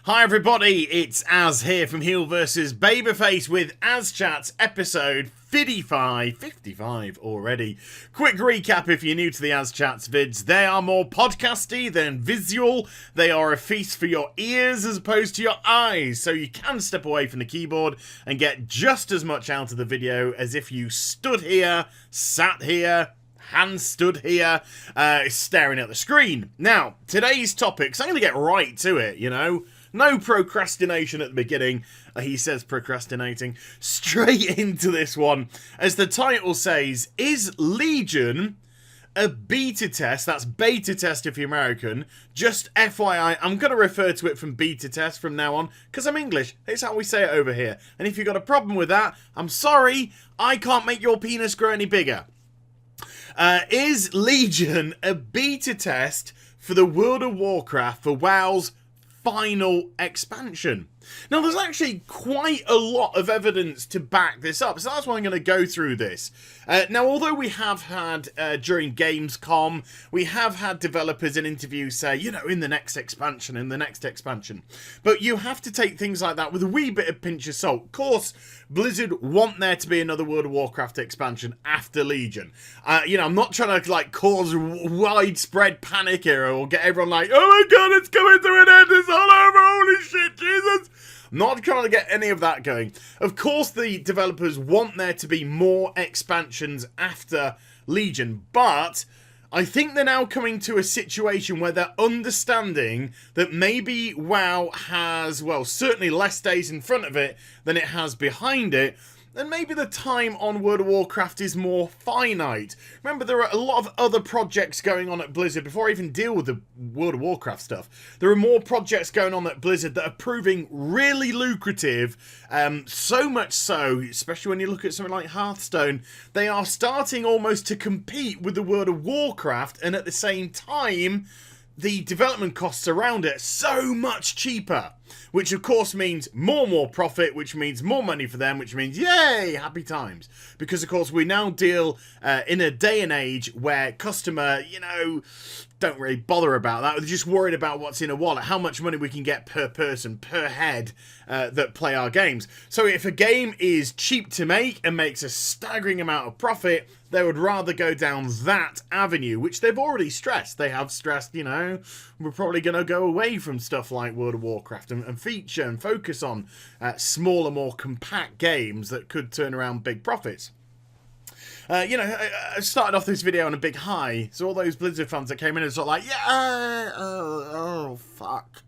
Hi everybody, it's Az here from HeelvsBabyface with AZCHATS episode 55 already. Quick recap if you're new to the AZCHATS vids. They are more podcasty than visual. They are a feast for your ears as opposed to your eyes, so you can step away from the keyboard and get just as much out of the video as if you stood here, sat here, hands stood here, staring at the screen. Now, today's topics, I'm going to get right to it, you know. No procrastination at the beginning. He says procrastinating. Straight into this one. As the title says, is Legion a beta test? That's beta test if you're American. Just FYI, I'm going to refer to it from beta test from now on, because I'm English. It's how we say it over here. And if you've got a problem with that, I'm sorry, I can't make your penis grow any bigger. Is Legion a beta test for the World of Warcraft for WoW's final expansion? Now, there's actually quite a lot of evidence to back this up, so that's why I'm going to go through this. Now, although we have had, during Gamescom, we have had developers in interviews say, you know, in the next expansion, but you have to take things like that with a wee bit of pinch of salt. Of course, Blizzard want there to be another World of Warcraft expansion after Legion. You know, I'm not trying to, like, cause widespread panic here or get everyone like, oh my god, it's coming to an end, it's all over, holy shit, Jesus! Not trying to get any of that going. Of course, the developers want there to be more expansions after Legion, but I think they're now coming to a situation where they're understanding that maybe WoW has, well, certainly less days in front of it than it has behind it, and maybe the time on World of Warcraft is more finite. Remember, there are a lot of other projects going on at Blizzard. Before I even deal with the World of Warcraft stuff, there are more projects going on at Blizzard that are proving really lucrative. So much so, especially when you look at something like Hearthstone, they are starting almost to compete with the World of Warcraft, and at the same time, the development costs around it are so much cheaper, which of course means more profit, which means more money for them, which means yay, happy times. Because of course we now deal in a day and age where customer, you know, don't really bother about that. They're just worried about what's in a wallet, how much money we can get per person, per head that play our games. So if a game is cheap to make and makes a staggering amount of profit, they would rather go down that avenue, which they've already stressed. They have stressed, you know, we're probably going to go away from stuff like World of Warcraft and feature and focus on smaller, more compact games that could turn around big profits. You know, I started off this video on a big high, so all those Blizzard fans that came in and sort of like, yeah, oh fuck.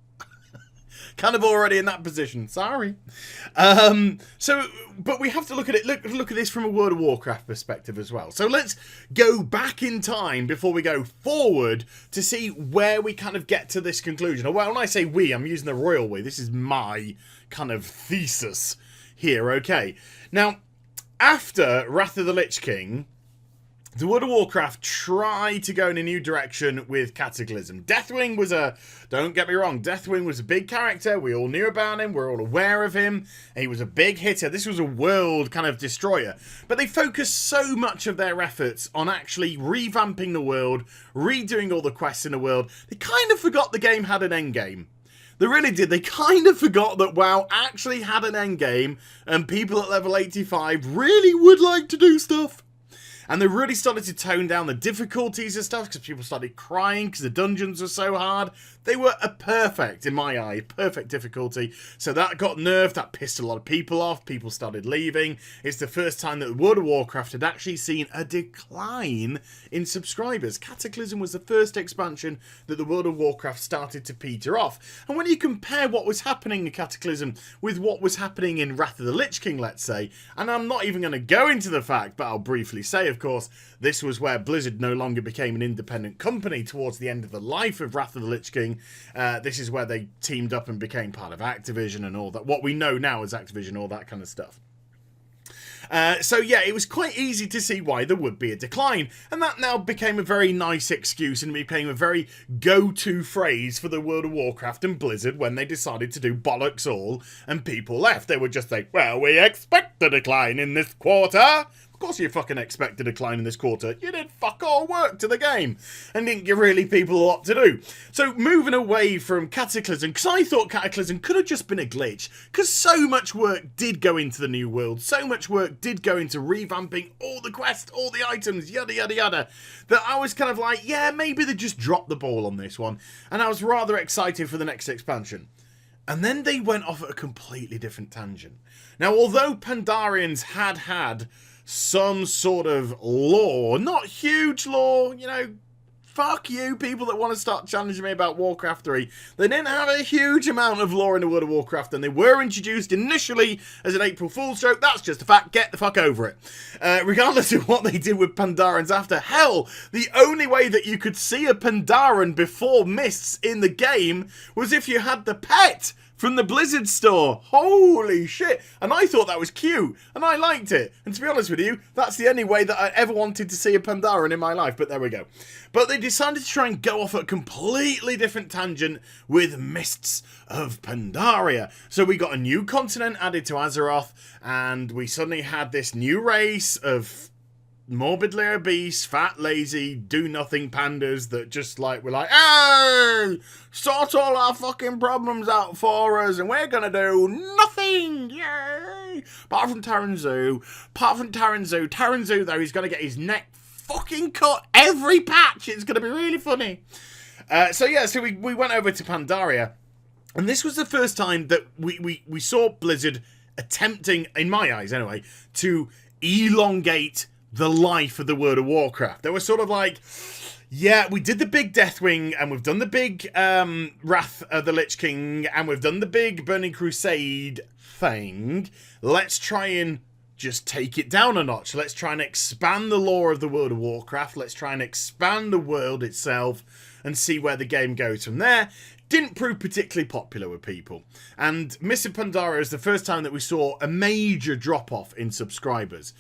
Kind of already in that position, sorry. But we have to look at it, look at this from a World of Warcraft perspective as well. So let's go back in time before we go forward to see where we kind of get to this conclusion. Well, when I say we, I'm using the royal we. This is my kind of thesis here, okay. Now, after Wrath of the Lich King, the World of Warcraft tried to go in a new direction with Cataclysm. Deathwing was don't get me wrong, Deathwing was a big character. We all knew about him. We're all aware of him. He was a big hitter. This was a world kind of destroyer. But they focused so much of their efforts on actually revamping the world, redoing all the quests in the world. They kind of forgot the game had an endgame. They really did. They kind of forgot that WoW actually had an endgame and people at level 85 really would like to do stuff. And they really started to tone down the difficulties and stuff because people started crying because the dungeons were so hard. They were a perfect, in my eye, perfect difficulty. So that got nerfed. That pissed a lot of people off. People started leaving. It's the first time that World of Warcraft had actually seen a decline in subscribers. Cataclysm was the first expansion that the World of Warcraft started to peter off. And when you compare what was happening in Cataclysm with what was happening in Wrath of the Lich King, let's say, and I'm not even going to go into the fact, but I'll briefly say, of course, this was where Blizzard no longer became an independent company towards the end of the life of Wrath of the Lich King. This is where they teamed up and became part of Activision and all that. What we know now as Activision, all that kind of stuff. So yeah, it was quite easy to see why there would be a decline, and that now became a very nice excuse and became a very go-to phrase for the World of Warcraft and Blizzard when they decided to do bollocks all and people left. They would just say, well, we expect a decline in this quarter. Of course you fucking expect a decline in this quarter. You did fuck all work to the game and didn't give really people a lot to do. So moving away from Cataclysm, because I thought Cataclysm could have just been a glitch, because so much work did go into the new world, so much work did go into revamping all the quests, all the items, yada yada yada, that I was kind of like, yeah, maybe they just dropped the ball on this one, and I was rather excited for the next expansion. And then they went off at a completely different tangent. Now, although Pandarians had some sort of lore, not huge lore, you know, fuck you, people that want to start challenging me about Warcraft 3. They didn't have a huge amount of lore in the World of Warcraft, and they were introduced initially as an April Fool's joke. That's just a fact. Get the fuck over it. Regardless of what they did with Pandarians after, hell, the only way that you could see a Pandaren before Mists in the game was if you had the pet from the Blizzard store. Holy shit. And I thought that was cute, and I liked it. And to be honest with you, that's the only way that I ever wanted to see a Pandaren in my life, but there we go. But they decided to try and go off a completely different tangent with Mists of Pandaria. So we got a new continent added to Azeroth, and we suddenly had this new race of morbidly obese, fat, lazy, do-nothing pandas that just like were like, hey, sort all our fucking problems out for us, and we're gonna do nothing, yay! Apart from Taranzu. Taranzu, though, he's gonna get his neck fucking cut every patch. It's gonna be really funny. So we went over to Pandaria, and this was the first time that we saw Blizzard attempting, in my eyes anyway, to elongate the life of the World of Warcraft. They were sort of like, yeah, we did the big Deathwing, and we've done the big Wrath of the Lich King, and we've done the big Burning Crusade thing. Let's try and just take it down a notch. Let's try and expand the lore of the World of Warcraft. Let's try and expand the world itself and see where the game goes from there. Didn't prove particularly popular with people. And Mists of Pandaria is the first time that we saw a major drop-off in subscribers.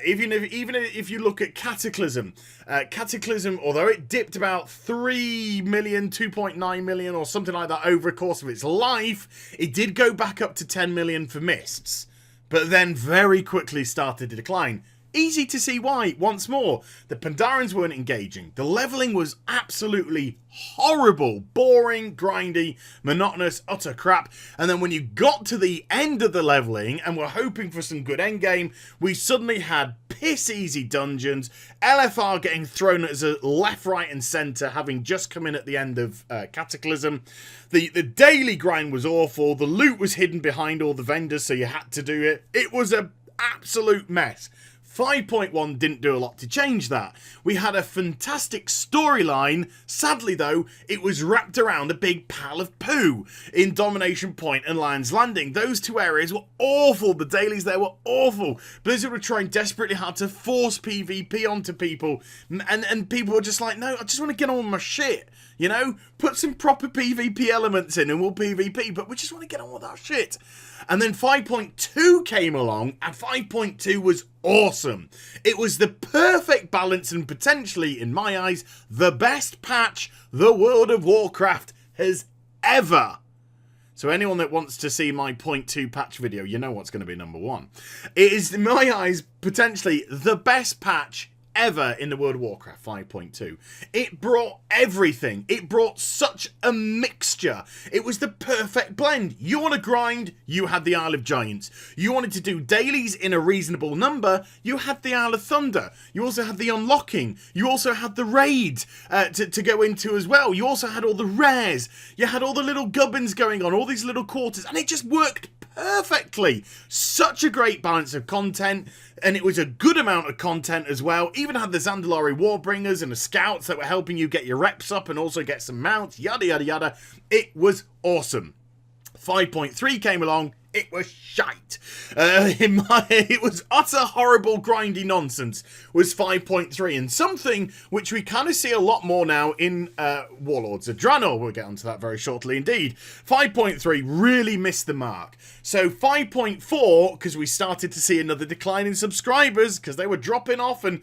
Even if you look at Cataclysm, although it dipped about 3 million, 2.9 million or something like that over the course of its life, it did go back up to 10 million for Mists, but then very quickly started to decline. Easy to see why. Once more, the Pandarians weren't engaging. The leveling was absolutely horrible, boring, grindy, monotonous, utter crap. And then when you got to the end of the leveling and were hoping for some good endgame, we suddenly had piss easy dungeons, LFR getting thrown at us left, right and centre, having just come in at the end of Cataclysm. The daily grind was awful. The loot was hidden behind all the vendors, so you had to do it. It was an absolute mess. 5.1 didn't do a lot to change that. We had a fantastic storyline. Sadly, though, it was wrapped around a big pile of poo in Domination Point and Lion's Landing. Those two areas were awful. The dailies there were awful. Blizzard were trying desperately hard to force PvP onto people, and people were just like, no, I just want to get on with my shit. You know, put some proper PvP elements in and we'll PvP, but we just want to get on with our shit. And then 5.2 came along, and 5.2 was awesome. It was the perfect balance and potentially, in my eyes, the best patch the World of Warcraft has ever. So anyone that wants to see my 0.2 patch video, you know what's going to be number one. It is, in my eyes, potentially the best patch ever in the World of Warcraft 5.2. It brought everything. It brought such a mixture. It was the perfect blend. You want to grind? You had the Isle of Giants. You wanted to do dailies in a reasonable number? You had the Isle of Thunder. You also had the unlocking. You also had the raid to go into as well. You also had all the rares. You had all the little gubbins going on, all these little quarters, and it just worked perfectly. Such a great balance of content, and it was a good amount of content as well. Even had the Zandalari Warbringers and the scouts that were helping you get your reps up and also get some mounts, yada yada yada. It was awesome. 5.3 came along. It was shite. It was utter horrible grindy nonsense was 5.3, and something which we kind of see a lot more now in Warlords of Draenor. We'll get onto that very shortly indeed. 5.3 really missed the mark. So 5.4, because we started to see another decline in subscribers because they were dropping off, and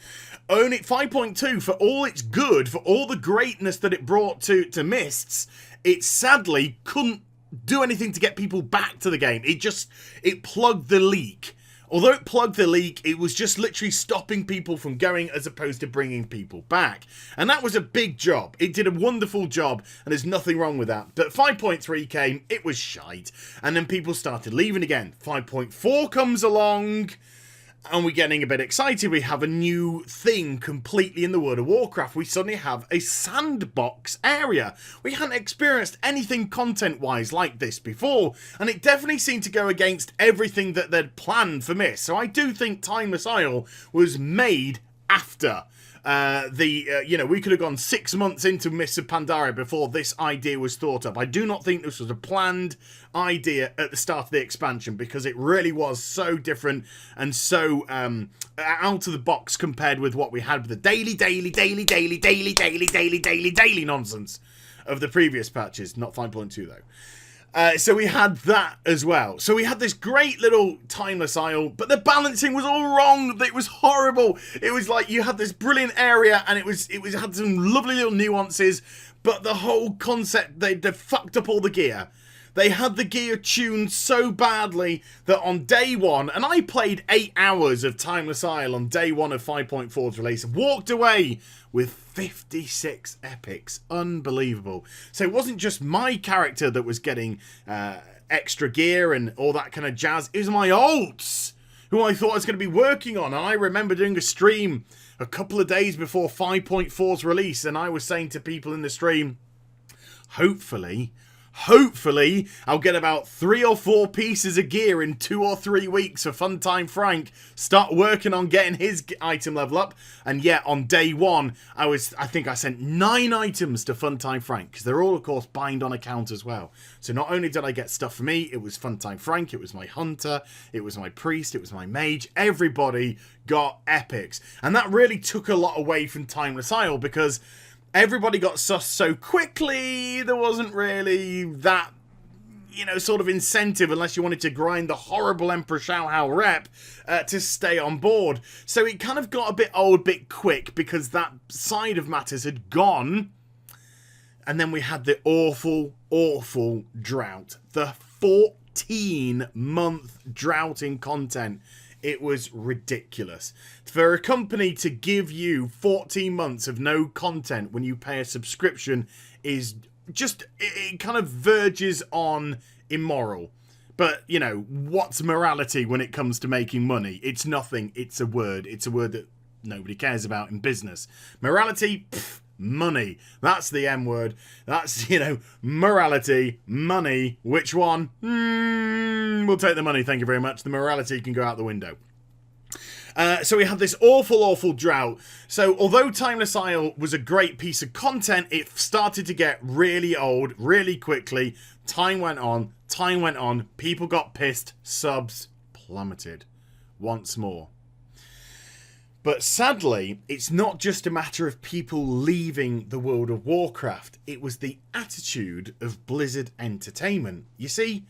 only 5.2, for all its good, for all the greatness that it brought to Mists, it sadly couldn't do anything to get people back to the game. It plugged the leak Although it plugged the leak, it was just literally stopping people from going as opposed to bringing people back. And that was a big job. It did a wonderful job, and there's nothing wrong with that. But 5.3 came, it was shite. And then people started leaving again. 5.4 comes along, and we're getting a bit excited. We have a new thing completely in the World of Warcraft. We suddenly have a sandbox area. We hadn't experienced anything content-wise like this before, and it definitely seemed to go against everything that they'd planned for Mist. So I do think Timeless Isle was made after we could have gone 6 months into Mists of Pandaria before this idea was thought up. I do not think this was a planned idea at the start of the expansion, because it really was so different and so out of the box compared with what we had with the daily nonsense of the previous patches. Not 5.2 though. So we had that as well. So we had this great little Timeless Isle, but the balancing was all wrong. It was horrible. It was like you had this brilliant area, and it had some lovely little nuances, but the whole concept, they fucked up all the gear. They had the gear tuned so badly that on day one, and I played 8 hours of Timeless Isle on day one of 5.4's release, walked away with 56 epics. Unbelievable. So it wasn't just my character that was getting extra gear and all that kind of jazz. It was my ults, who I thought I was going to be working on. And I remember doing a stream a couple of days before 5.4's release, and I was saying to people in the stream, hopefully I'll get about 3 or 4 pieces of gear in 2 or 3 weeks for Funtime Frank, start working on getting his item level up. And yet on day one, I think I sent 9 items to Funtime Frank, because they're all of course bind on account as well. So not only did I get stuff for me, it was Funtime Frank, it was my hunter, it was my priest, it was my mage. Everybody got epics, and that really took a lot away from Timeless Isle, because everybody got sus so quickly. There wasn't really that, sort of incentive, unless you wanted to grind the horrible Emperor Shaohao rep to stay on board. So it kind of got a bit old, bit quick, because that side of matters had gone. And then we had the awful, awful drought. The 14-month drought in content. It was ridiculous. For a company to give you 14 months of no content when you pay a subscription is just, it kind of verges on immoral. But, what's morality when it comes to making money? It's nothing. It's a word. It's a word that nobody cares about in business. Morality, money. That's the M word. That's, morality, money. Which one? We'll take the money, thank you very much. The morality can go out the window. So we had this awful, awful drought. So although Timeless Isle was a great piece of content, it started to get really old really quickly. Time went on. People got pissed. Subs plummeted once more. But sadly, it's not just a matter of people leaving the World of Warcraft. It was the attitude of Blizzard Entertainment. You see,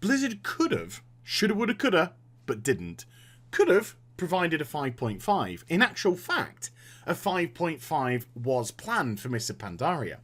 Blizzard could have, shoulda, woulda, coulda, but didn't. Could have provided a 5.5. In actual fact, a 5.5 was planned for Mists of Pandaria.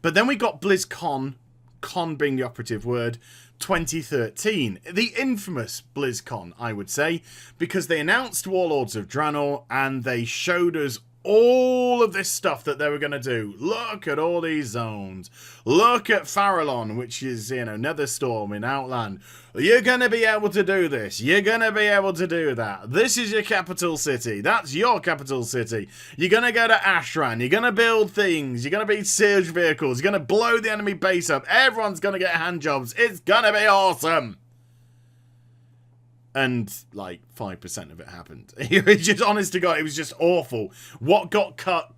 But then we got BlizzCon, con being the operative word, 2013. The infamous BlizzCon, I would say, because they announced Warlords of Draenor and they showed us all of this stuff that they were going to do. Look at all these zones. Look at Farallon, which is, Netherstorm in Outland. You're going to be able to do this. You're going to be able to do that. This is your capital city. That's your capital city. You're going to go to Ashran. You're going to build things. You're going to be siege vehicles. You're going to blow the enemy base up. Everyone's going to get hand jobs. It's going to be awesome. And, 5% of it happened. It was just, honest to God, it was just awful. What got cut.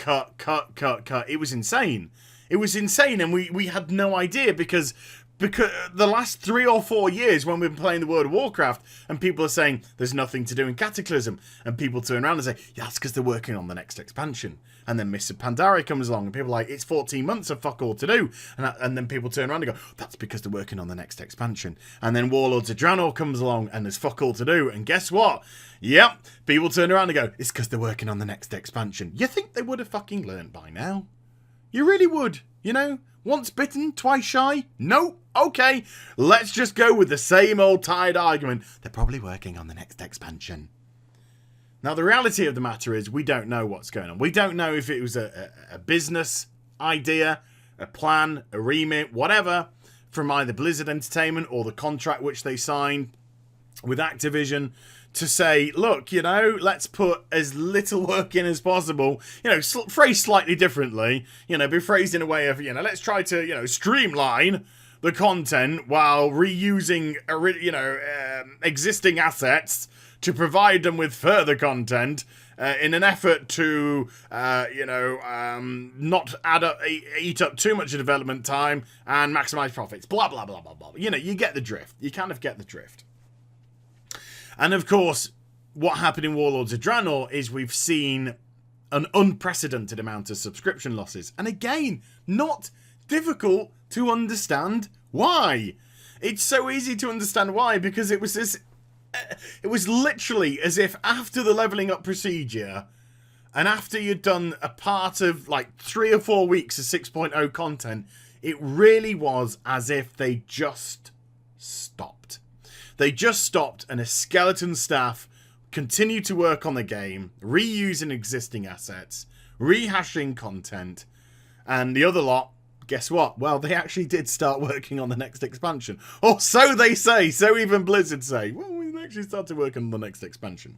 It was insane. It was insane, and we had no idea, because the last 3 or 4 years when we've been playing the World of Warcraft and people are saying there's nothing to do in Cataclysm, and people turn around and say, yeah, that's because they're working on the next expansion. And then Mists of Pandaria comes along and people are like, it's 14 months of fuck all to do. And then people turn around and go, that's because they're working on the next expansion. And then Warlords of Draenor comes along and there's fuck all to do. And guess what? Yep, people turn around and go, it's because they're working on the next expansion. You think they would have fucking learned by now? You really would, you know? Once bitten, twice shy? No? Okay, let's just go with the same old tired argument. They're probably working on the next expansion. Now, the reality of the matter is we don't know what's going on. We don't know if it was a business idea, a plan, a remit, whatever, from either Blizzard Entertainment or the contract which they signed with Activision to say, look, you know, let's put as little work in as possible, you know, phrased slightly differently, you know, be phrased in a way of, you know, let's try to, you know, streamline the content while reusing, you know, existing assets to provide them with further content in an effort to, not eat up too much of development time and maximize profits. Blah, blah, blah, blah, blah. You know, you get the drift. You kind of get the drift. And of course, what happened in Warlords of Draenor is we've seen an unprecedented amount of subscription losses. And again, not difficult to understand why. It's so easy to understand why, because it was literally as if after the leveling up procedure and after you'd done a part of like 3 or 4 weeks of 6.0 content, it really was as if they just stopped. They just stopped and a skeleton staff continued to work on the game, reusing existing assets, rehashing content, and the other lot, guess what? Well, they actually did start working on the next expansion. Or so they say, so even Blizzard say. Well, we actually started working on the next expansion.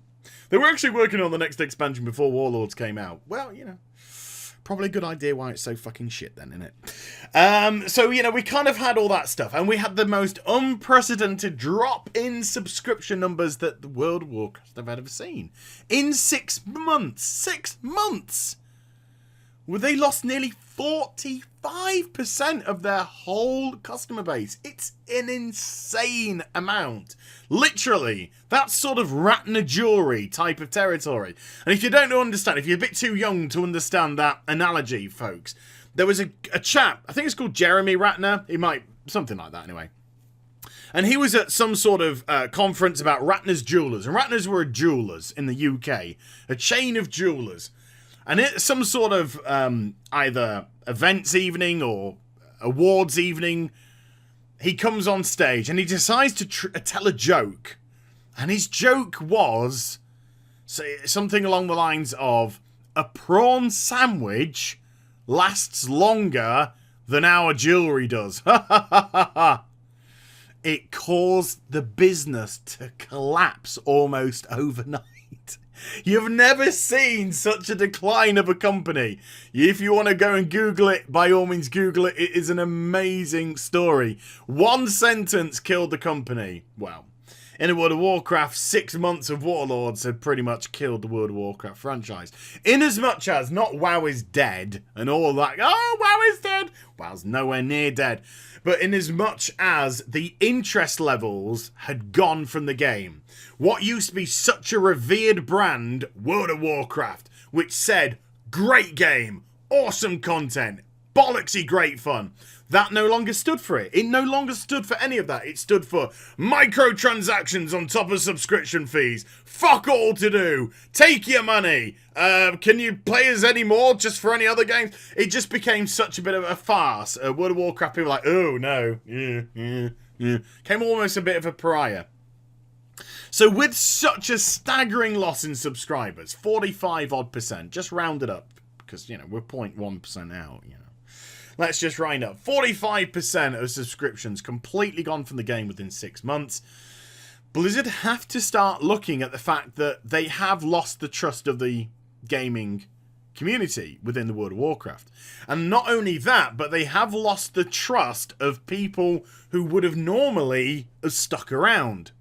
They were actually working on the next expansion before Warlords came out. Well, you know, probably a good idea why it's so fucking shit then, isn't it? So, you know, we kind of had all that stuff. And we had the most unprecedented drop in subscription numbers that the World of Warcraft have ever seen. In 6 months. 6 months! Well, they lost nearly 45% of their whole customer base. It's an insane amount. Literally, that's sort of Ratner Jury type of territory. And if you don't understand, if you're a bit too young to understand that analogy, folks, there was a chap, I think it's called Jeremy Ratner. He might, something like that anyway. And he was at some sort of conference about Ratner's Jewelers. And Ratner's were jewelers in the UK. A chain of jewelers. And it's some sort of either events evening or awards evening. He comes on stage and he decides to tell a joke. And his joke was something along the lines of, a prawn sandwich lasts longer than our jewellery does. It caused the business to collapse almost overnight. You've never seen such a decline of a company. If you want to go and Google it, by all means Google it. It is an amazing story. One sentence killed the company. Well, in the World of Warcraft, 6 months of Warlords had pretty much killed the World of Warcraft franchise. In as much as not WoW is dead and all that. Oh, WoW is dead. WoW's nowhere near dead. But in as much as the interest levels had gone from the game. What used to be such a revered brand, World of Warcraft, which said, great game, awesome content, bollocksy great fun. That no longer stood for it. It no longer stood for any of that. It stood for microtransactions on top of subscription fees. Fuck all to do. Take your money. Can you play us any more just for any other games? It just became such a bit of a farce. World of Warcraft people were like, oh no. Yeah. Came almost a bit of a pariah. So with such a staggering loss in subscribers, 45 odd %, just round it up, because, you know, we're 0.1% out, you know. Let's just round up. 45% of subscriptions completely gone from the game within 6 months. Blizzard have to start looking at the fact that they have lost the trust of the gaming community within the World of Warcraft. And not only that, but they have lost the trust of people who would have normally stuck around.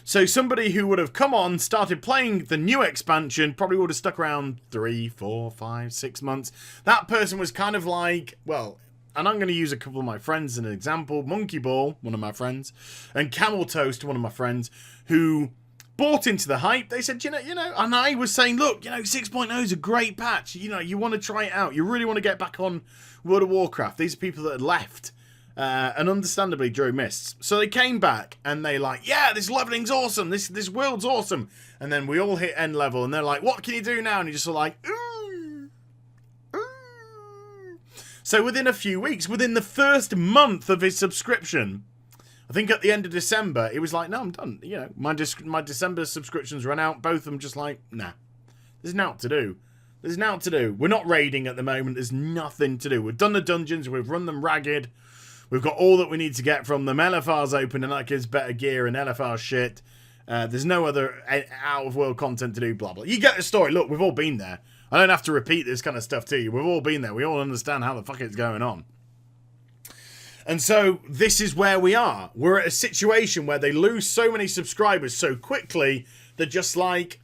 So somebody who would have come on, started playing the new expansion, probably would have stuck around 3, 4, 5, 6 months. That person was kind of like, well, and I'm going to use a couple of my friends as an example. Monkey Ball, one of my friends, and Camel Toast, one of my friends, who bought into the hype. They said, you know, and I was saying, look, 6.0 is a great patch. You want to try it out. You really want to get back on World of Warcraft. These are people that had left. And understandably during mists. So they came back and they like, yeah, this leveling's awesome, this world's awesome. And then we all hit end level and they're like, what can you do now? And you're just like, ooh. So within a few weeks, within the first month of his subscription, I think at the end of December, it was like, no, I'm done. You know, my December subscriptions run out. Both of them just like, nah, there's naught to do. There's naught to do. We're not raiding at the moment. There's nothing to do. We've done the dungeons. We've run them ragged. We've got all that we need to get from them. LFR's open and that gives better gear and LFR shit. There's no other out-of-world content to do, blah, blah. You get the story. Look, we've all been there. I don't have to repeat this kind of stuff to you. We've all been there. We all understand how the fuck it's going on. And so this is where we are. We're at a situation where they lose so many subscribers so quickly, they're just like,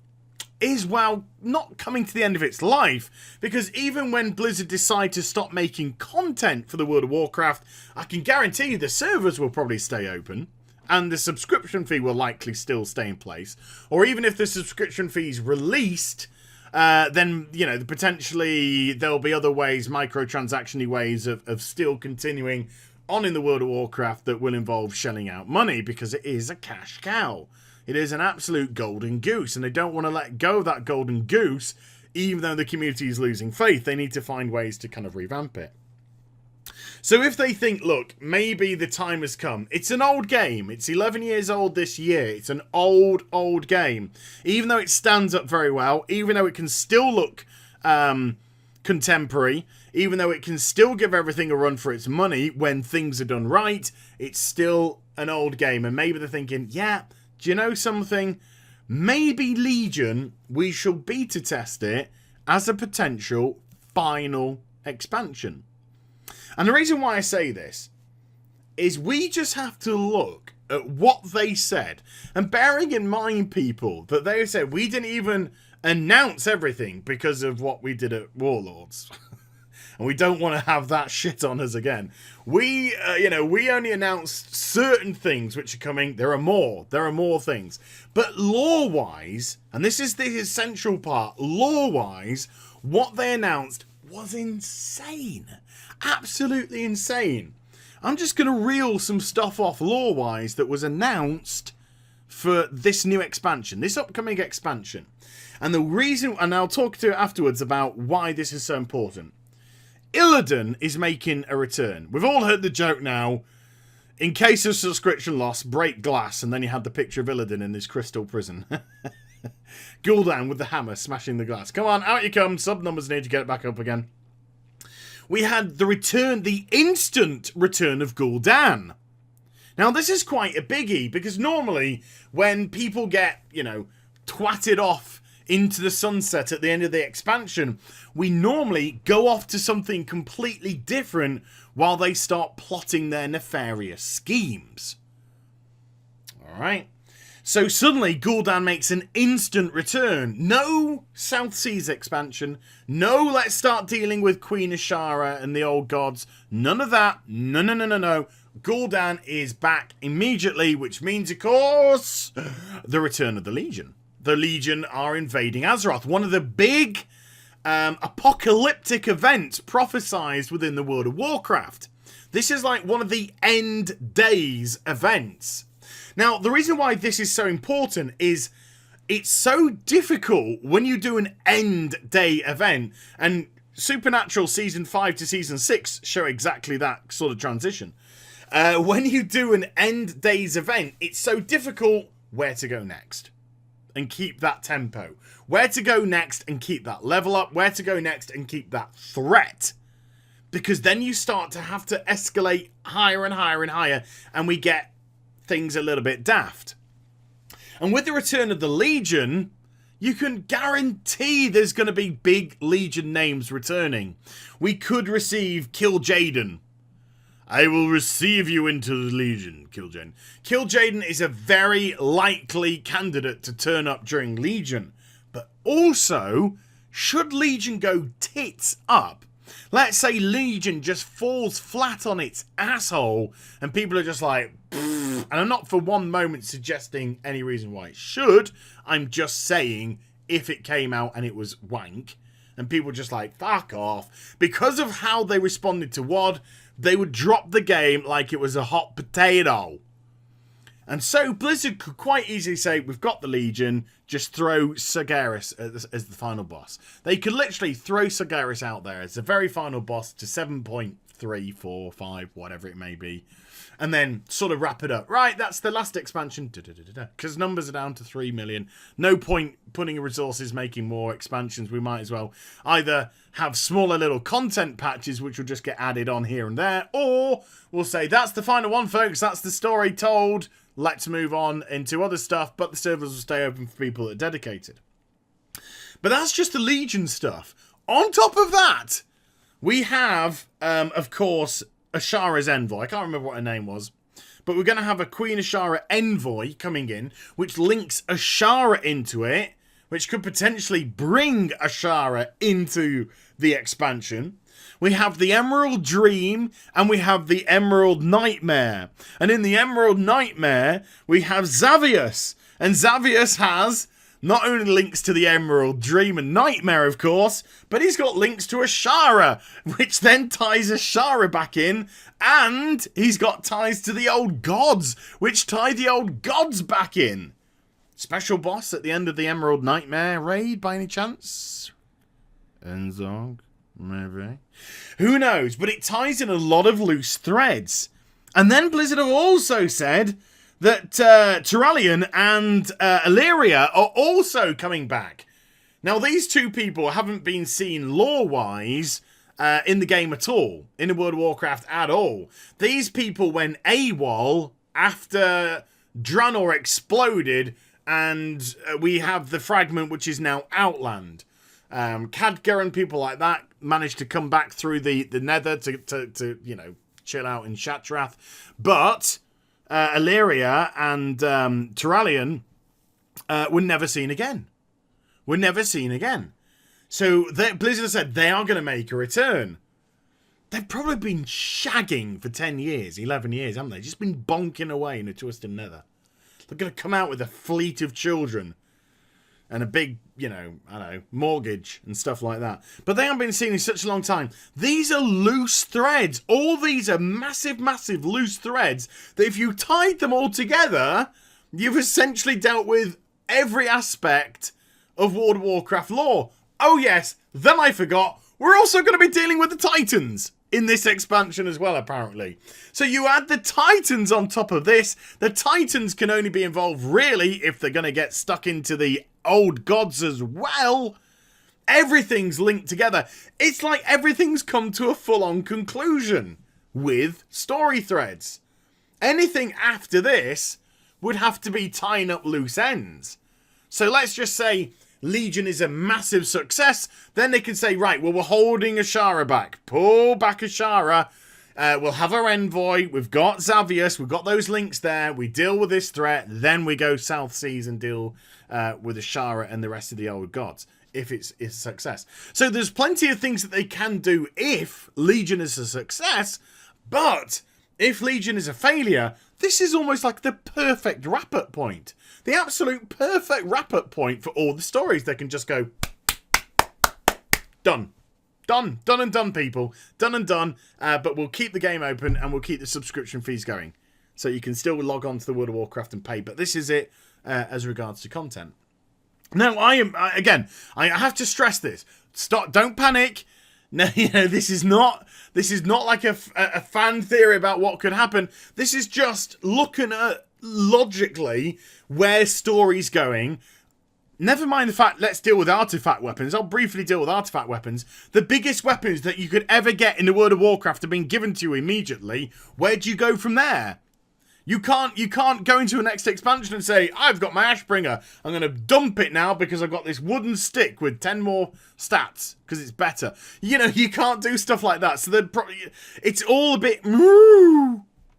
is WoW not coming to the end of its life? Because even when Blizzard decide to stop making content for the World of Warcraft, I can guarantee you the servers will probably stay open. And the subscription fee will likely still stay in place. Or even if the subscription fee is released, then, you know, potentially there'll be other ways, microtransaction-y ways of still continuing on in the World of Warcraft that will involve shelling out money, because it is a cash cow. It is an absolute golden goose, and they don't want to let go of that golden goose, even though the community is losing faith. They need to find ways to kind of revamp it. So if they think, look, maybe the time has come. It's an old game. It's 11 years old this year. It's an old game. Even though it stands up very well, even though it can still look contemporary, even though it can still give everything a run for its money when things are done right, it's still an old game. And maybe they're thinking, yeah, do you know something? Maybe Legion, we shall beta test it as a potential final expansion. And the reason why I say this is we just have to look at what they said. And bearing in mind, people, that they said we didn't even announce everything because of what we did at Warlords. And we don't want to have that shit on us again. We only announced certain things which are coming. There are more things. But lore-wise, and this is the essential part, lore-wise, what they announced was insane. Absolutely insane. I'm just going to reel some stuff off lore-wise that was announced for this new expansion, this upcoming expansion. And the reason, and I'll talk to you afterwards about why this is so important. Illidan is making a return. We've all heard the joke now. In case of subscription loss, break glass, and then you had the picture of Illidan in this crystal prison. Gul'dan with the hammer smashing the glass. Come on, out you come. Sub numbers need to get it back up again. We had the instant return of Gul'dan. Now, this is quite a biggie, because normally when people get, twatted off into the sunset at the end of the expansion, we normally go off to something completely different while they start plotting their nefarious schemes. Alright. So suddenly Gul'dan makes an instant return. No South Seas expansion. No, let's start dealing with Queen Ashara and the old gods. None of that. No. Gul'dan is back immediately, which means, of course, the return of the Legion. The Legion are invading Azeroth. One of the big apocalyptic events prophesized within the World of Warcraft. This is like one of the end days events. Now, the reason why this is so important is it's so difficult when you do an end day event, and Supernatural Season 5 to Season 6 show exactly that sort of transition. When you do an end days event, it's so difficult where to go next and keep that tempo. Where to go next and keep that level up. Where to go next and keep that threat. Because then you start to have to escalate higher and higher and higher, and we get things a little bit daft. And with the return of the Legion, you can guarantee there's going to be big Legion names returning. We could receive Kil'jaeden. I will receive you into the Legion, Kil'jaeden. Kil'jaeden is a very likely candidate to turn up during Legion. But also, should Legion go tits up, let's say Legion just falls flat on its asshole and people are just like, and I'm not for one moment suggesting any reason why it should. I'm just saying if it came out and it was wank and people just like, fuck off. Because of how they responded to WoD, they would drop the game like it was a hot potato. And so Blizzard could quite easily say, we've got the Legion, just throw Sargeras as the final boss. They could literally throw Sargeras out there as the very final boss to 7.3, 4, 5, whatever it may be. And then sort of wrap it up. Right, that's the last expansion. Because numbers are down to 3 million. No point putting resources making more expansions. We might as well either have smaller little content patches which will just get added on here and there. Or we'll say, that's the final one, folks. That's the story told. Let's move on into other stuff. But the servers will stay open for people that are dedicated. But that's just the Legion stuff. On top of that, we have, of course, Ashara's Envoy. I can't remember what her name was. But we're going to have a Queen Ashara Envoy coming in, which links Ashara into it, which could potentially bring Ashara into the expansion. We have the Emerald Dream, and we have the Emerald Nightmare. And in the Emerald Nightmare, we have Xavius. And Xavius has not only links to the Emerald Dream and Nightmare, of course, but he's got links to Ashara, which then ties Ashara back in, and he's got ties to the old gods, which tie the old gods back in. Special boss at the end of the Emerald Nightmare raid, by any chance? Enzog, maybe. Who knows? But it ties in a lot of loose threads. And then Blizzard have also said that Turalyon and Illyria are also coming back. Now, these two people haven't been seen lore-wise in the game at all, in the World of Warcraft at all. These people went AWOL after Draenor exploded, and we have the fragment which is now Outland. Khadgar and people like that managed to come back through the Nether to you know, chill out in Shatrath. But Illyria and Turalyon were never seen again. Were never seen again. So Blizzard said they are going to make a return. They've probably been shagging for 10 years, 11 years, haven't they? Just been bonking away in the Twisted Nether. They're going to come out with a fleet of children and a big, you know, I don't know, mortgage and stuff like that. But they haven't been seen in such a long time. These are loose threads. All these are massive, massive loose threads that if you tied them all together, you've essentially dealt with every aspect of World of Warcraft lore. Oh yes, then I forgot, we're also going to be dealing with the Titans in this expansion as well, apparently. So you add the Titans on top of this. The Titans can only be involved, really, if they're going to get stuck into the old gods as well. Everything's linked together. It's like everything's come to a full-on conclusion with story threads. Anything after this would have to be tying up loose ends. So let's just say Legion is a massive success. Then they can say, right, well, we're holding Ashara back. Pull back Ashara. We'll have our envoy. We've got Xavius. We've got those links there. We deal with this threat. Then we go South Seas and deal with Ashara and the rest of the old gods, if it's a success. So there's plenty of things that they can do if Legion is a success. But if Legion is a failure, this is almost like the perfect wrap-up point. The absolute perfect wrap-up point for all the stories. They can just go, done. Done. Done and done, people. Done and done. But we'll keep the game open and we'll keep the subscription fees going. So you can still log on to the World of Warcraft and pay. But this is it as regards to content. Now, I have to stress this. Stop. Don't panic. No, you know, this is not like a fan theory about what could happen. This is just looking at logically where story's going. Never mind the fact, let's deal with artifact weapons. I'll briefly deal with artifact weapons. The biggest weapons that you could ever get in the World of Warcraft have been given to you immediately. Where do you go from there? You can't go into a next expansion and say, I've got my Ashbringer. I'm going to dump it now because I've got this wooden stick with 10 more stats because it's better. You know, you can't do stuff like that. So it's all a bit...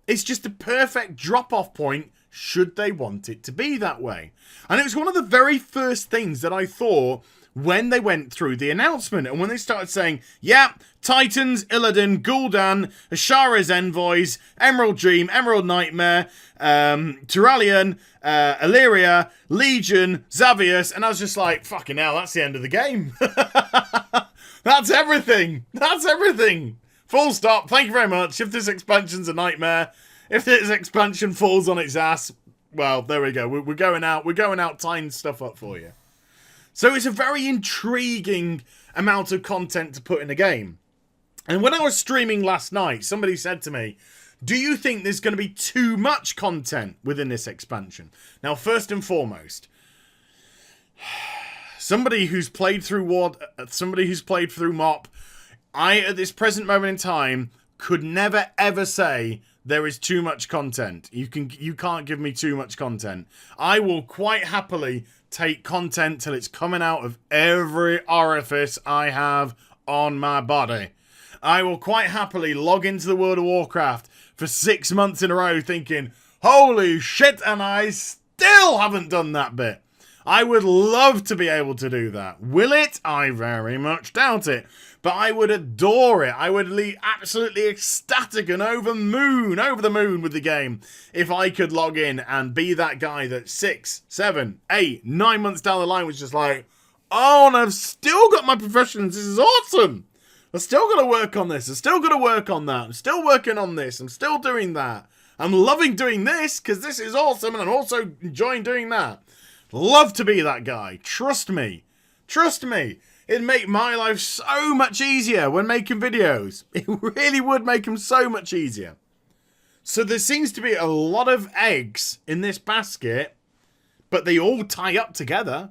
It's just a perfect drop-off point should they want it to be that way. And it was one of the very first things that I thought when they went through the announcement and when they started saying, yeah, Titans, Illidan, Gul'dan, Ashara's Envoys, Emerald Dream, Emerald Nightmare, Turalyon, Illyria, Legion, Xavius, and I was just like, fucking hell, that's the end of the game. That's everything. That's everything. Full stop. Thank you very much. If this expansion's a nightmare, if this expansion falls on its ass, Well, there we go. We're going out. We're going out tying stuff up for you. So it's a very intriguing amount of content to put in a game. And when I was streaming last night, somebody said to me, do you think there's going to be too much content within this expansion? Now, first and foremost, somebody who's played through MOP, I, at this present moment in time, could never ever say there is too much content. You can't give me too much content. I will quite happily take content till it's coming out of every orifice I have on my body. I will quite happily log into the World of Warcraft for 6 months in a row thinking, holy shit, and I still haven't done that bit. I would love to be able to do that. Will it? I very much doubt it. But I would adore it. I would be absolutely ecstatic and over the moon with the game if I could log in and be that guy that 6, 7, 8, 9 months down the line was just like, oh, and I've still got my professions. This is awesome. I've still got to work on this. I've still got to work on that. I'm still working on this. I'm still doing that. I'm loving doing this because this is awesome and I'm also enjoying doing that. Love to be that guy. Trust me. Trust me. It'd make my life so much easier when making videos. It really would make them so much easier. So there seems to be a lot of eggs in this basket, but they all tie up together.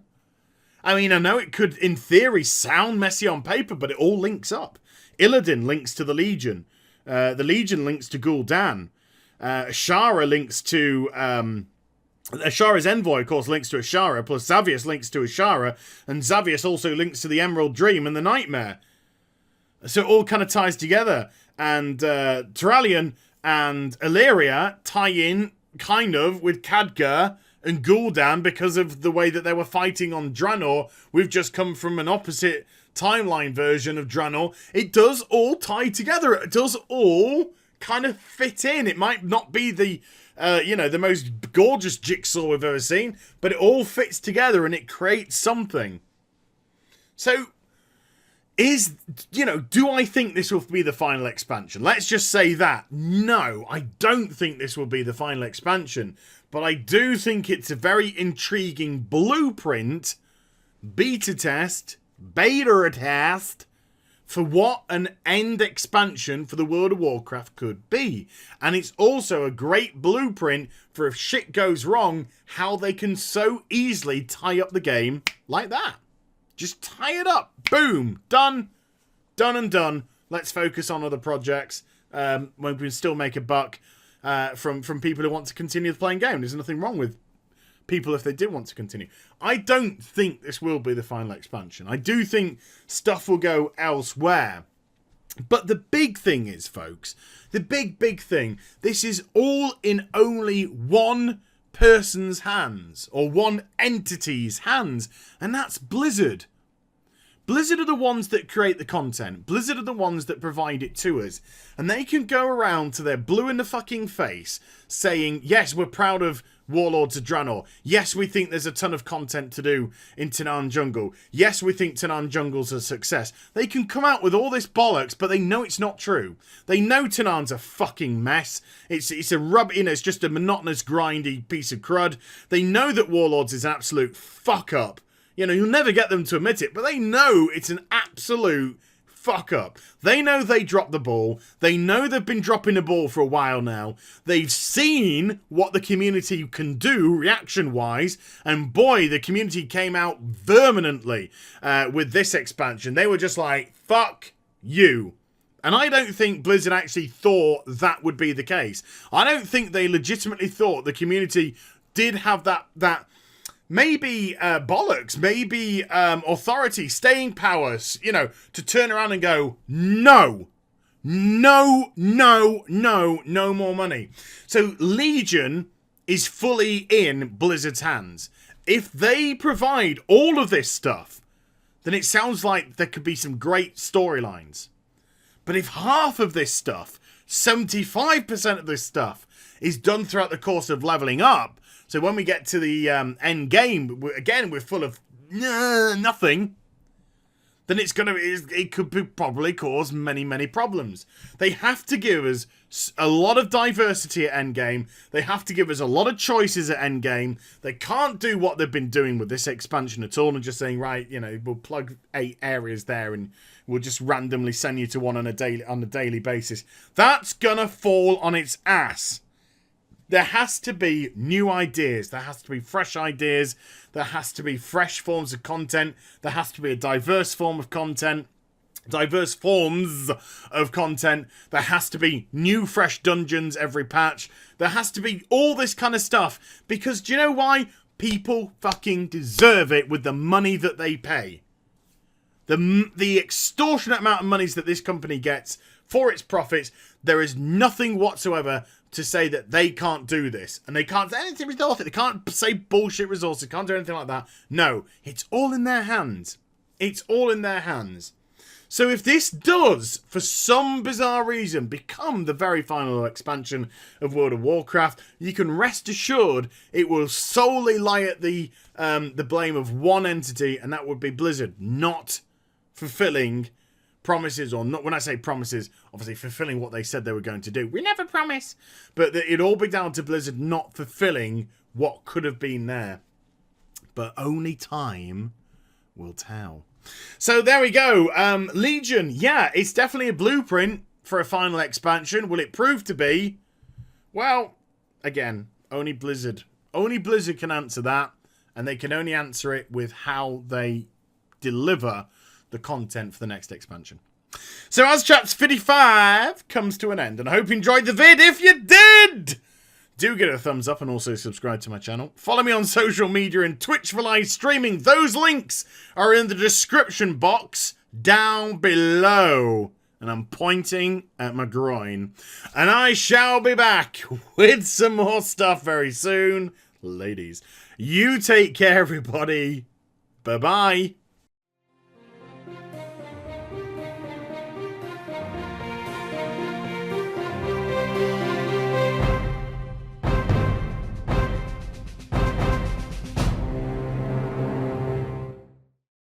I mean, I know it could, in theory, sound messy on paper, but it all links up. Illidan links to the Legion. The Legion links to Gul'dan. Ashara links to... Ashara's envoy, of course, links to Ashara, plus Xavius links to Ashara, and Xavius also links to the Emerald Dream and the Nightmare. So it all kind of ties together. And Turalyon and Illyria tie in, kind of, with Khadgar and Gul'dan because of the way that they were fighting on Draenor. We've just come from an opposite timeline version of Draenor. It does all tie together. It does all kind of fit in. It might not be the... the most gorgeous jigsaw we've ever seen, but it all fits together and it creates something. So, do I think this will be the final expansion? Let's just say that. No, I don't think this will be the final expansion, but I do think it's a very intriguing blueprint, beta test, for what an end expansion for the World of Warcraft could be. And it's also a great blueprint for if shit goes wrong, how they can so easily tie up the game like that. Just tie it up. Boom. Done. Done and done. Let's focus on other projects when we can still make a buck from people who want to continue playing game. There's nothing wrong with people if they did want to continue. I don't think this will be the final expansion. I do think stuff will go elsewhere. But the big thing is, folks, the big thing, this is all in only one person's hands, or one entity's hands, and that's Blizzard. Blizzard are the ones that create the content. Blizzard are the ones that provide it to us. And they can go around to their blue in the fucking face saying, yes, we're proud of Warlords of Draenor. Yes, we think there's a ton of content to do in Tanaan Jungle. Yes, we think Tanaan Jungle's a success. They can come out with all this bollocks, but they know it's not true. They know Tanaan's a fucking mess. It's it's just a monotonous, grindy piece of crud. They know that Warlords is an absolute fuck up. You'll never get them to admit it, but they know it's an absolute fuck up. They know they dropped the ball. They know they've been dropping the ball for a while now. They've seen what the community can do reaction-wise, and boy, the community came out vehemently with this expansion. They were just like, fuck you. And I don't think Blizzard actually thought that would be the case. I don't think they legitimately thought the community did have that maybe bollocks, maybe authority, staying powers, to turn around and go, no more money. So Legion is fully in Blizzard's hands. If they provide all of this stuff, then it sounds like there could be some great storylines. But if half of this stuff, 75% of this stuff, is done throughout the course of leveling up, so when we get to the end game, again, we're full of nothing, then it could probably cause many problems. They have to give us a lot of diversity at endgame. They have to give us a lot of choices at endgame. They can't do what they've been doing with this expansion at all and just saying, right, you know, we'll plug 8 areas there and we'll just randomly send you to one on a daily basis. That's gonna fall on its ass. There has to be new ideas. There has to be fresh ideas. There has to be fresh forms of content. There has to be a diverse form of content. Diverse forms of content. There has to be new, fresh dungeons every patch. There has to be all this kind of stuff. Because do you know why? People fucking deserve it with the money that they pay. The extortionate amount of monies that this company gets for its profits, there is nothing whatsoever to say that they can't do this. And they can't say anything with it. They can't say bullshit resources. Can't do anything like that. No, it's all in their hands. It's all in their hands. So if this does, for some bizarre reason, become the very final expansion of World of Warcraft, you can rest assured it will solely lie at the blame of one entity, and that would be Blizzard, not fulfilling promises, or not. When I say promises, obviously fulfilling what they said they were going to do. We never promise. But it'd all be down to Blizzard not fulfilling what could have been there. But only time will tell. So there we go. Legion, yeah, it's definitely a blueprint for a final expansion. Will it prove to be? Well, again, only Blizzard can answer that, and they can only answer it with how they deliver the content for the next expansion. So AZCHATS 55 comes to an end, and I hope you enjoyed the vid. If you did, do give it a thumbs up and also subscribe to my channel. Follow me on social media and Twitch for live streaming. Those links are in the description box down below. And I'm pointing at my groin. And I shall be back with some more stuff very soon. Ladies, you take care, everybody. Bye-bye.